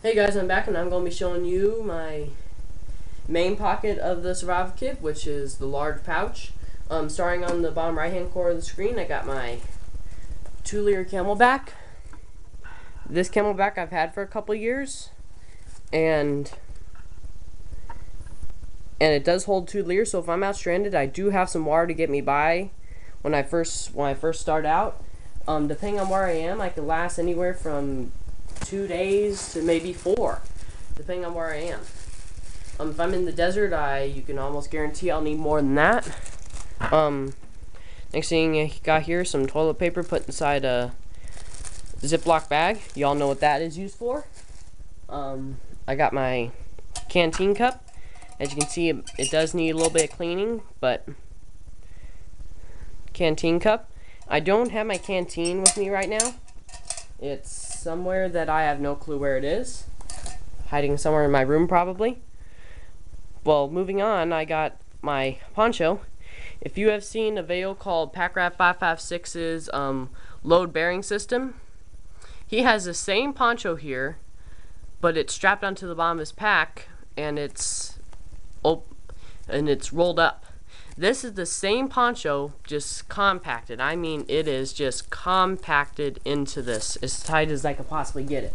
Hey guys, I'm back and I'm going to be showing you my main pocket of the survival kit, which is the large pouch. Starting on the bottom right hand corner of the screen, I got my 2-liter Camelback. This Camelback I've had for a couple years, and it does hold 2 liters, so if I'm out stranded, I do have some water to get me by when I first start out. Depending on where I am, I could last anywhere from 2 days to maybe 4, depending on where I am. If I'm in the desert, you can almost guarantee I'll need more than that. Next thing I got here, some toilet paper put inside a Ziploc bag. Y'all know what that is used for. I got my canteen cup. As you can see, it does need a little bit of cleaning, but canteen cup. I don't have my canteen with me right now. It's somewhere that I have no clue where it is. Hiding somewhere in my room, probably. Well, moving on, I got my poncho. If you have seen a video called Packrat 556's load bearing system, he has the same poncho here, but it's strapped onto the bottom of his pack, and it's rolled up. This is the same poncho, just compacted. I mean, it is just compacted into this, as tight as I could possibly get it.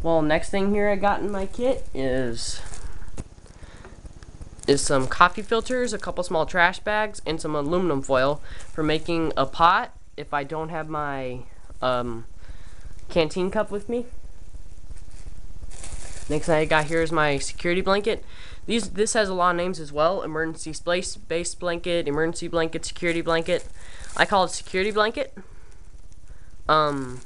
Well, next thing here I got in my kit is some coffee filters, a couple small trash bags, and some aluminum foil for making a pot if I don't have my canteen cup with me. Next thing I got here is my security blanket. This has a lot of names as well: emergency space blanket, emergency blanket, security blanket. I call it security blanket. I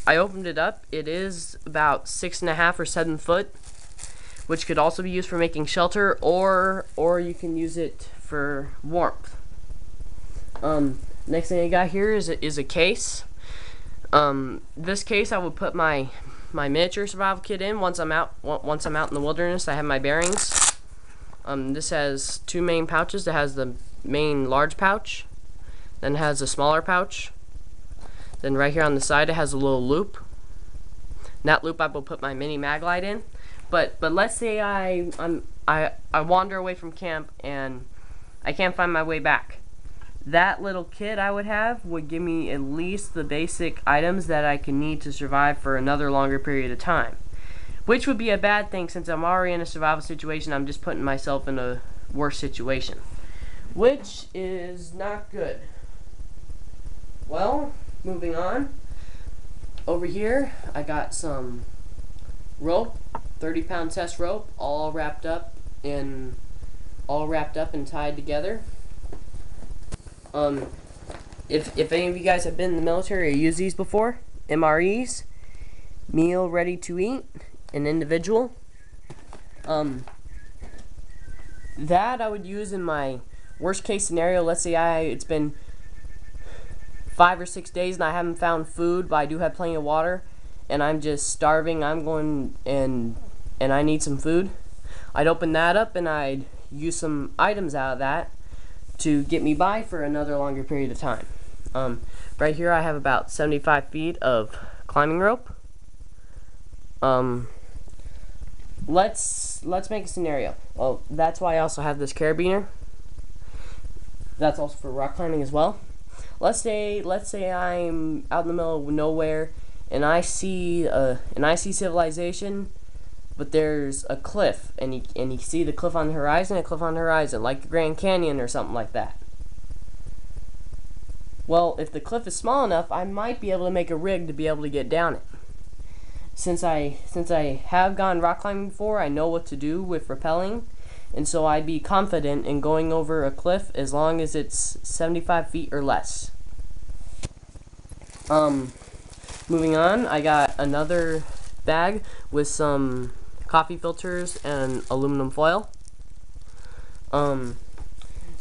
opened it up. It is about 6.5 or 7 foot, which could also be used for making shelter, or you can use it for warmth. Next thing I got here is a case. This case I would put my miniature survival kit in once I'm out in the wilderness. I have my bearings. This has 2 main pouches. It has the main large pouch, then it has a smaller pouch. Then right here on the side it has a little loop. In that loop I will put my mini mag light in. But let's say I wander away from camp and I can't find my way back. That little kit I would have would give me at least the basic items that I can need to survive for another longer period of time. Which would be a bad thing, since I'm already in a survival situation. I'm just putting myself in a worse situation, which is not good. Well, moving on. Over here I got some rope, 30-pound test rope, all wrapped up and tied together. If any of you guys have been in the military or used these before, MREs, meal ready to eat, an individual. That I would use in my worst case scenario. Let's say it's been 5 or 6 days and I haven't found food, but I do have plenty of water, and I'm just starving. I'm going and I need some food. I'd open that up and I'd use some items out of that to get me by for another longer period of time. Right here I have about 75 feet of climbing rope. Let's make a scenario. Well, that's why I also have this carabiner. That's also for rock climbing as well. Let's say I'm out in the middle of nowhere and I see civilization, but there's a cliff, and you see the cliff on the horizon, like the Grand Canyon or something like that. Well, if the cliff is small enough, I might be able to make a rig to be able to get down it. Since I have gone rock climbing before, I know what to do with rappelling, and so I'd be confident in going over a cliff as long as it's 75 feet or less. Moving on, I got another bag with some coffee filters and aluminum foil. The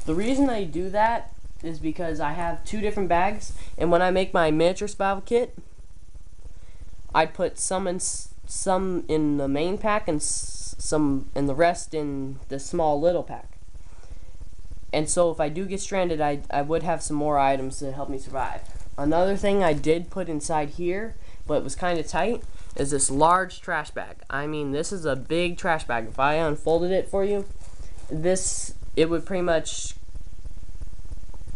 reason I do that is because I have 2 different bags, and when I make my miniature survival kit, I put some in the main pack and the rest in the small little pack. And so if I do get stranded, I would have some more items to help me survive. Another thing I did put inside here, but it was kind of tight, is this large trash bag. I mean, this is a big trash bag. If I unfolded it for you, it would pretty much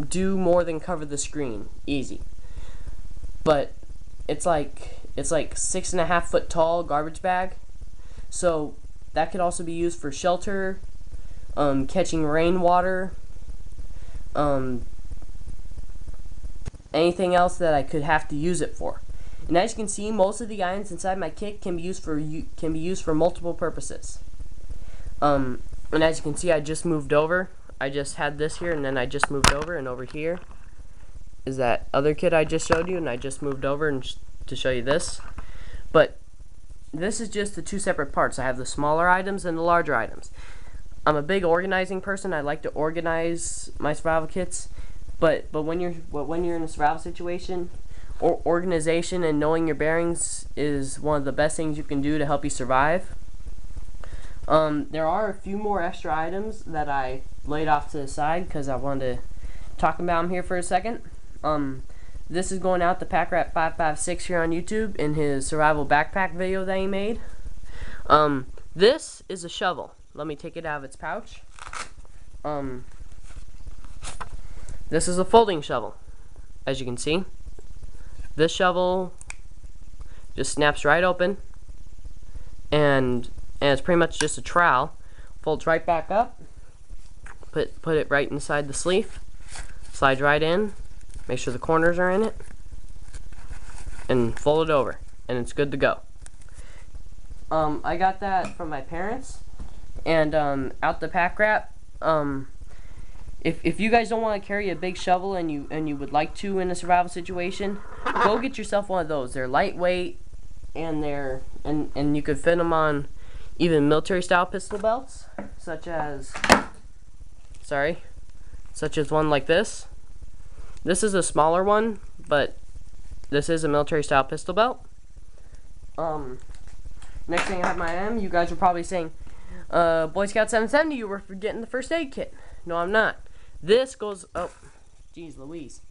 do more than cover the screen, easy. But it's like 6.5 foot tall garbage bag, so that could also be used for shelter, catching rainwater, anything else that I could have to use it for. And as you can see, most of the items inside my kit can be used for multiple purposes. And as you can see, I just moved over. I just had this here, and then I just moved over, and over here is that other kit I just showed you, and I just moved over to show you this. But this is just the two separate parts. I have the smaller items and the larger items. I'm a big organizing person. I like to organize my survival kits. But when you're in a survival situation, organization and knowing your bearings is one of the best things you can do to help you survive. There are a few more extra items that I laid off to the side because I wanted to talk about them here for a second. This is going out to PackRat556 here on YouTube in his survival backpack video that he made. This is a shovel. Let me take it out of its pouch. This is a folding shovel, as you can see. This shovel just snaps right open, and it's pretty much just a trowel. Folds right back up. Put it right inside the sleeve. Slides right in. Make sure the corners are in it, and fold it over, and it's good to go. I got that from my parents, and out the pack rat. If you guys don't want to carry a big shovel and you would like to in a survival situation, go get yourself one of those. They're lightweight, and and you could fit them on even military style pistol belts, such as one like this. This is a smaller one, but this is a military style pistol belt. Next thing I have my M, you guys are probably saying, Boy Scout 770, you were forgetting the first aid kit. No, I'm not. This goes, oh, geez Louise.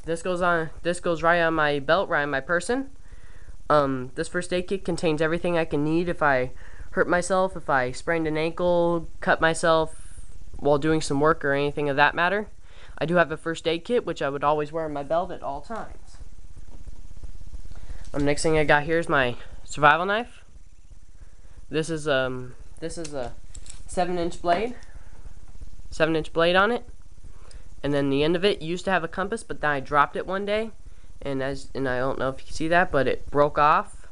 This goes right on my belt, right on my person. This first aid kit contains everything I can need if I hurt myself, if I sprained an ankle, cut myself while doing some work or anything of that matter. I do have a first aid kit, which I would always wear on my belt at all times. Next thing I got here is my survival knife. This is a 7-inch blade. 7-inch blade on it, and then the end of it used to have a compass, but then I dropped it one day, and I don't know if you can see that, but it broke off,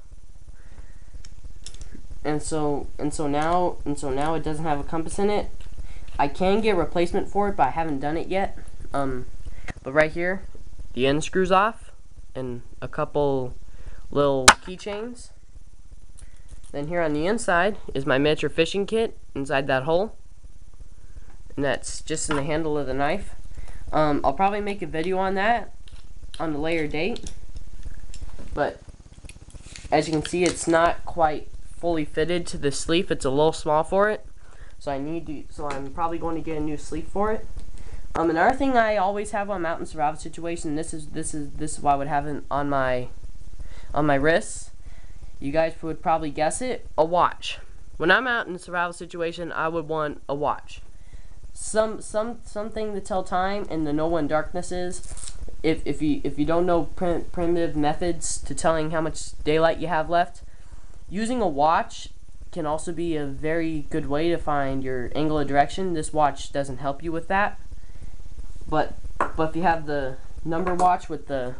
and so now it doesn't have a compass in it. I can get a replacement for it, but I haven't done it yet. But right here, the end screws off, and a couple little keychains. Then here on the inside is my miniature fishing kit inside that hole, and that's just in the handle of the knife. I'll probably make a video on that on a later date, but as you can see, it's not quite fully fitted to the sleeve. It's a little small for it, so I'm probably going to get a new sleeve for it. Another thing I always have when I'm out in survival situation, this is why I would have it on my wrists. You guys would probably guess it, a watch. When I'm out in a survival situation, I would want a watch. Something to tell time in the no-one darknesses. If you don't know primitive methods to telling how much daylight you have left, using a watch can also be a very good way to find your angle of direction. This watch doesn't help you with that, but if you have the number watch with the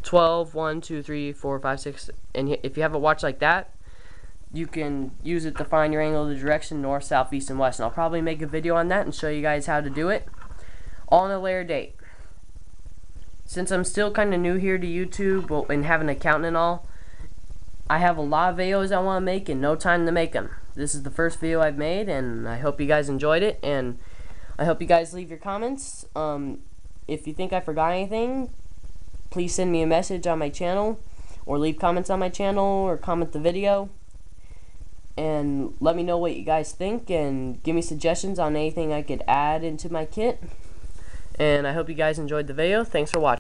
12, 1, 2, 3, 4, 5, 6, and if you have a watch like that, you can use it to find your angle of direction, north, south, east, and west. And I'll probably make a video on that and show you guys how to do it, all on a later date. Since I'm still kind of new here to YouTube and have an account and all, I have a lot of videos I want to make and no time to make them. This is the first video I've made, and I hope you guys enjoyed it, and I hope you guys leave your comments. If you think I forgot anything, please send me a message on my channel, or leave comments on my channel, or comment the video, and let me know what you guys think, and give me suggestions on anything I could add into my kit. And I hope you guys enjoyed the video. Thanks for watching.